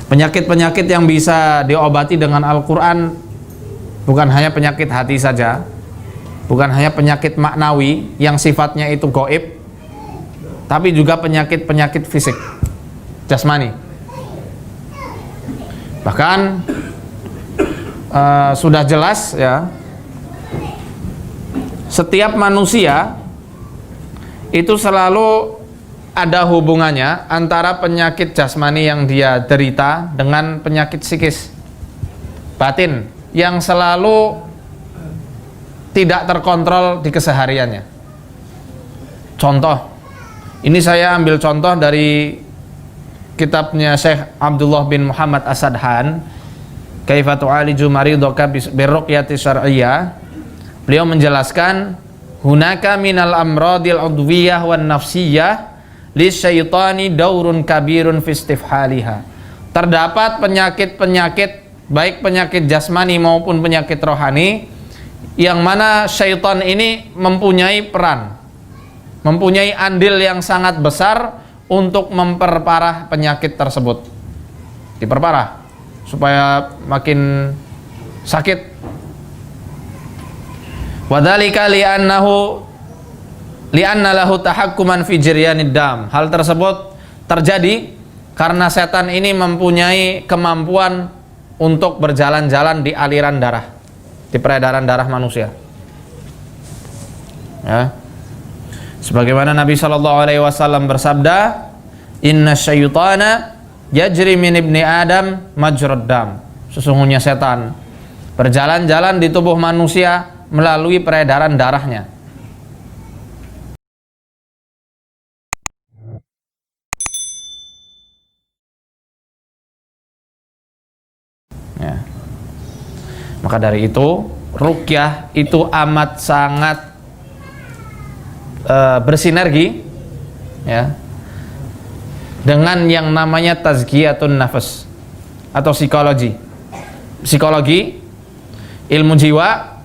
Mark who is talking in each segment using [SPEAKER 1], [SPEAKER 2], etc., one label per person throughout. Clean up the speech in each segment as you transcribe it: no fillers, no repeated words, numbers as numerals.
[SPEAKER 1] Penyakit-penyakit yang bisa diobati dengan Al-Quran bukan hanya penyakit hati saja, bukan hanya penyakit maknawi yang sifatnya itu gaib, tapi juga penyakit-penyakit fisik, jasmani. Bahkan sudah jelas ya, setiap manusia itu selalu ada hubungannya antara penyakit jasmani yang dia derita dengan penyakit psikis batin yang selalu tidak terkontrol di kesehariannya. Contoh, ini saya ambil contoh dari kitabnya Syekh Abdullah bin Muhammad As-Sadhan, Kaifa tu'aliju maridaka birruqyati syar'iyyah. Beliau menjelaskan, hunaka minal amradil udwiyah wan nafsiyah lisyaitani daurun kabirun fi istifhaliha. Terdapat penyakit-penyakit, baik penyakit jasmani maupun penyakit rohani, yang mana syaitan ini mempunyai peran, mempunyai andil yang sangat besar untuk memperparah penyakit tersebut. Diperparah supaya makin sakit. Wadzalika li'anna lahu tahakkuman fi jiryanid dam. Hal tersebut terjadi karena setan ini mempunyai kemampuan untuk berjalan-jalan di aliran darah, di peredaran darah manusia. Ya. Sebagaimana Nabi SAW bersabda, inna syaitana yajri min ibni Adam majrad dam. Sesungguhnya setan berjalan-jalan di tubuh manusia melalui peredaran darahnya. Ya. Maka dari itu ruqyah itu amat sangat bersinergi ya dengan yang namanya tazkiyatun nafas atau psikologi, ilmu jiwa.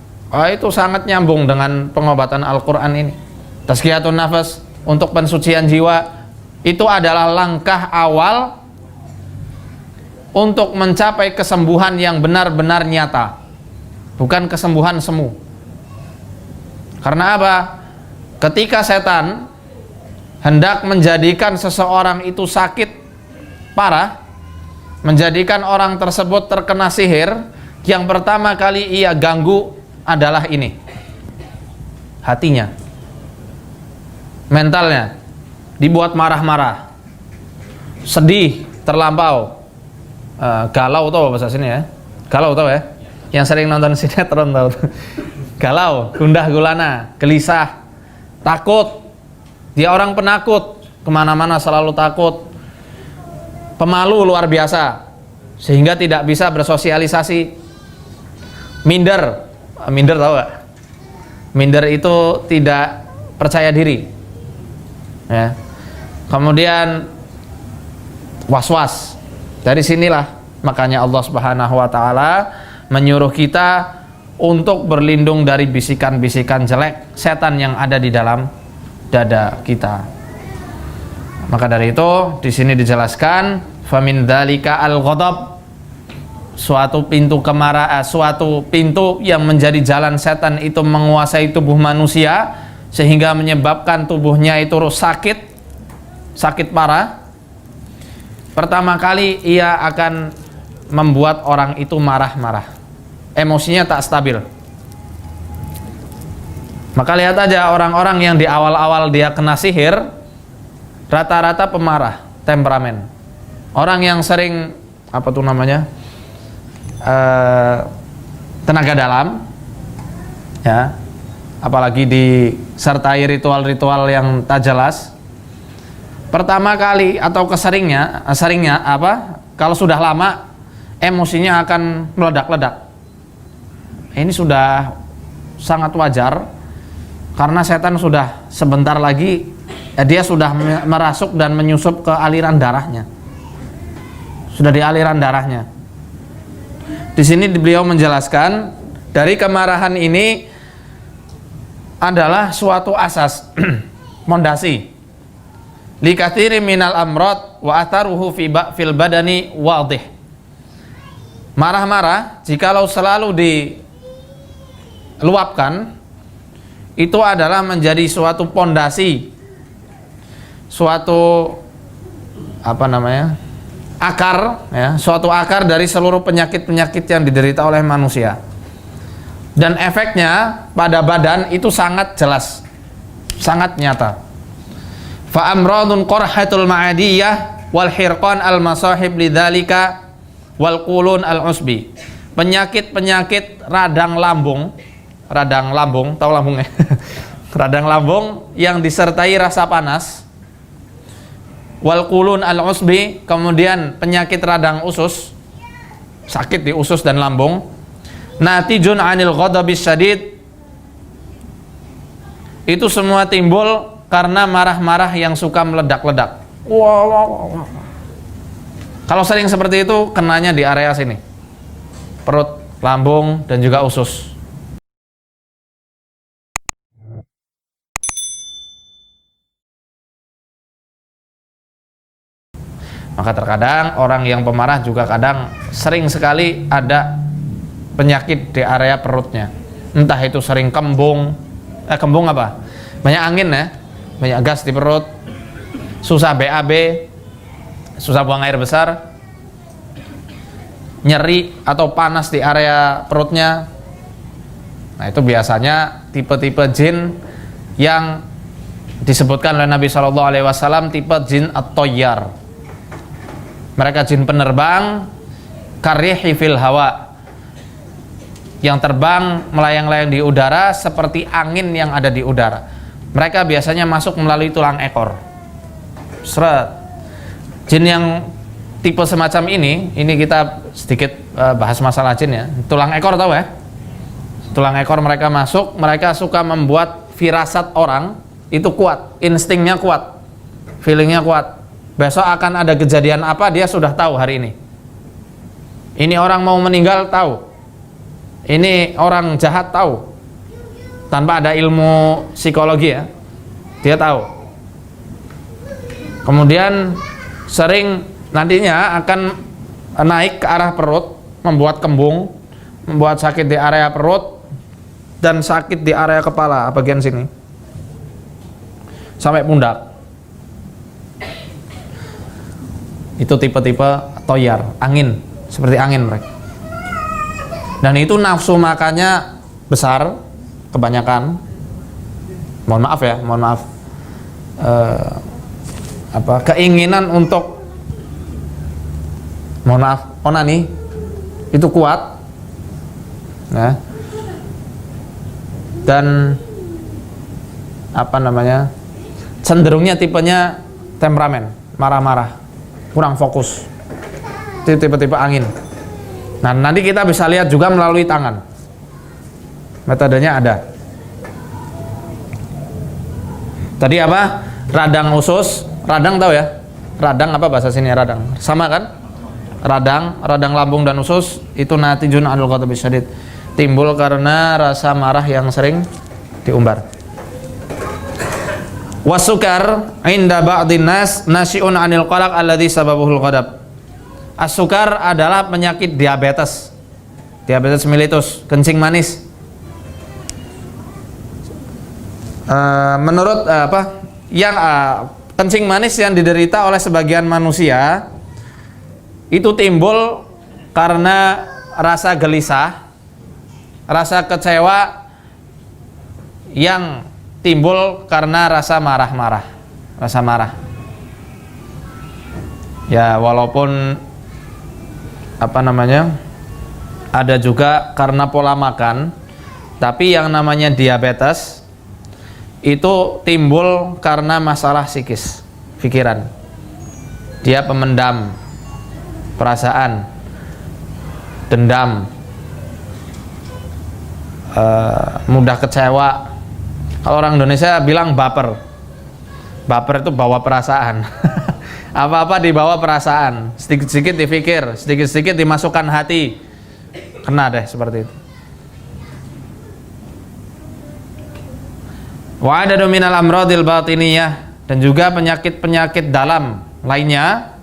[SPEAKER 1] Itu sangat nyambung dengan pengobatan Al-Quran ini. Tazkiyatun nafas untuk pensucian jiwa itu adalah langkah awal untuk mencapai kesembuhan yang benar-benar nyata, bukan kesembuhan semu. Karena apa? Ketika setan hendak menjadikan seseorang itu sakit parah, menjadikan orang tersebut terkena sihir, yang pertama kali ia ganggu adalah ini, hatinya, mentalnya, dibuat marah-marah, sedih terlampau, galau, tau bahasa sini ya, galau tau ya, yang sering nonton sinetron tau, galau, gundah gulana, gelisah, takut. Dia orang penakut, kemana-mana selalu takut, pemalu luar biasa, sehingga tidak bisa bersosialisasi, minder tau gak? Minder itu tidak percaya diri ya. Kemudian was-was. Dari sinilah makanya Allah Subhanahu wa ta'ala menyuruh kita untuk berlindung dari bisikan-bisikan jelek setan yang ada di dalam dada kita. Maka dari itu di sini dijelaskan famin dzalika al-ghadab, suatu pintu kemarahan, suatu pintu yang menjadi jalan setan itu menguasai tubuh manusia sehingga menyebabkan tubuhnya itu sakit parah. Pertama kali ia akan membuat orang itu marah-marah, emosinya tak stabil. Maka lihat aja orang-orang yang di awal-awal dia kena sihir, rata-rata pemarah, temperamen. Orang yang sering apa tuh namanya, tenaga dalam, ya, apalagi disertai ritual-ritual yang tak jelas. Pertama kali atau seringnya apa? Kalau sudah lama, emosinya akan meledak-ledak. Ini sudah sangat wajar. Karena setan sudah sebentar lagi dia sudah merasuk dan menyusup ke aliran darahnya. Sudah di aliran darahnya. Di sini beliau menjelaskan dari kemarahan ini adalah suatu asas mondasi. Likatsiri minal amrad wa atharuhu fil badani wadih. Marah-marah jikalau selalu diluapkan itu adalah menjadi suatu pondasi, suatu akar, ya, suatu akar dari seluruh penyakit-penyakit yang diderita oleh manusia. Dan efeknya pada badan itu sangat jelas, sangat nyata. Fa amradun qarhatul ma'adiyah wal hirqan al masahib lidzalika wal qulun al usbi. Penyakit-penyakit radang lambung, tahu lambung ya? Radang lambung yang disertai rasa panas. Wal qulun al usbi, kemudian penyakit radang usus, sakit di usus dan lambung. Natijun anil ghadabis syadid, itu semua timbul karena marah-marah yang suka meledak-ledak. Wow. Kalau sering seperti itu, kenanya di area sini, perut, lambung, dan juga usus. Maka terkadang orang yang pemarah juga kadang sering sekali ada penyakit di area perutnya. Entah itu sering kembung apa? Banyak angin ya, banyak gas di perut, susah BAB, susah buang air besar, nyeri atau panas di area perutnya. Nah, itu biasanya tipe-tipe jin yang disebutkan oleh Nabi SAW, tipe jin at-toyyar. Mereka jin penerbang, karihi fil hawa, yang terbang melayang-layang di udara seperti angin yang ada di udara. Mereka biasanya masuk melalui tulang ekor. Seret. Jin yang tipe semacam ini kita sedikit bahas masalah jin ya. Tulang ekor, tahu ya? Tulang ekor mereka masuk, mereka suka membuat firasat orang itu kuat, instingnya kuat, feelingnya kuat. Besok akan ada kejadian apa, dia sudah tahu hari ini. Ini orang mau meninggal, tahu. Ini orang jahat, tahu. Tanpa ada ilmu psikologi ya, dia tahu. Kemudian sering nantinya akan naik ke arah perut, membuat kembung, membuat sakit di area perut, dan sakit di area kepala bagian sini sampai pundak. Itu tipe-tipe toyar, angin, seperti angin mereka. Dan itu nafsu makannya besar, kebanyakan. Mohon maaf. Keinginan untuk, onani itu kuat, ya. Dan cenderungnya tipenya temperamen, marah-marah, kurang fokus. Itu tipe-tipe angin. Nah, nanti kita bisa lihat juga melalui tangan. Metodenya ada. Tadi apa? Radang usus, radang tahu ya? Radang apa bahasa sini, radang? Sama kan? Radang lambung dan usus itu natijun anil ghadabi syadid. Timbul karena rasa marah yang sering diumbar. Wasukar inda ba'dhin nas nasyi'un anil qalaq alladhi sababuhul ghadab. As-sukar adalah penyakit diabetes mellitus, kencing manis. Menurut kencing manis yang diderita oleh sebagian manusia itu timbul karena rasa gelisah, rasa kecewa yang timbul karena rasa marah. Ya, walaupun ada juga karena pola makan, tapi yang namanya diabetes itu timbul karena masalah psikis, pikiran. Dia pemendam perasaan, dendam, mudah kecewa. Kalau orang Indonesia bilang baper itu bawa perasaan. Apa-apa dibawa perasaan, sedikit-sedikit dipikir, sedikit-sedikit dimasukkan hati. Kena deh seperti itu. Wa adadu minal amradil batiniyah, dan juga penyakit-penyakit dalam lainnya,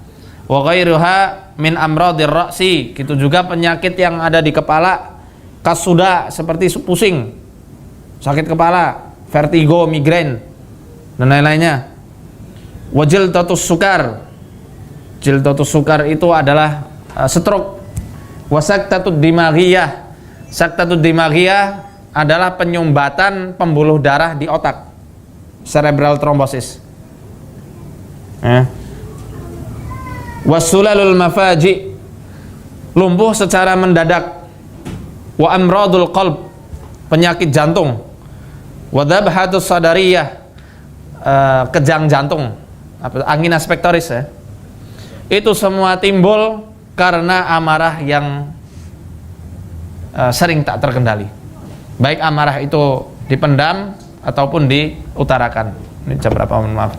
[SPEAKER 1] wa ghairuha min amradir ra'si, gitu juga penyakit yang ada di kepala, kasuda seperti pusing, sakit kepala, vertigo, migrain dan lain-lainnya. Wa jiltatus sukar, jiltatus sukar itu adalah stroke. Wa saktatud dimaghiyah, saktatud dimaghiyah adalah penyumbatan pembuluh darah di otak, cerebral thrombosis. Wasulalul mafaji, lumpuh secara mendadak. Wa amradul qalb, penyakit jantung. Wa dhabhatus sadariyah, kejang jantung, angina pectoris ya. Itu semua timbul karena amarah yang sering tak terkendali. Baik amarah itu dipendam ataupun diutarakan. Ini jam berapa, mohon maaf.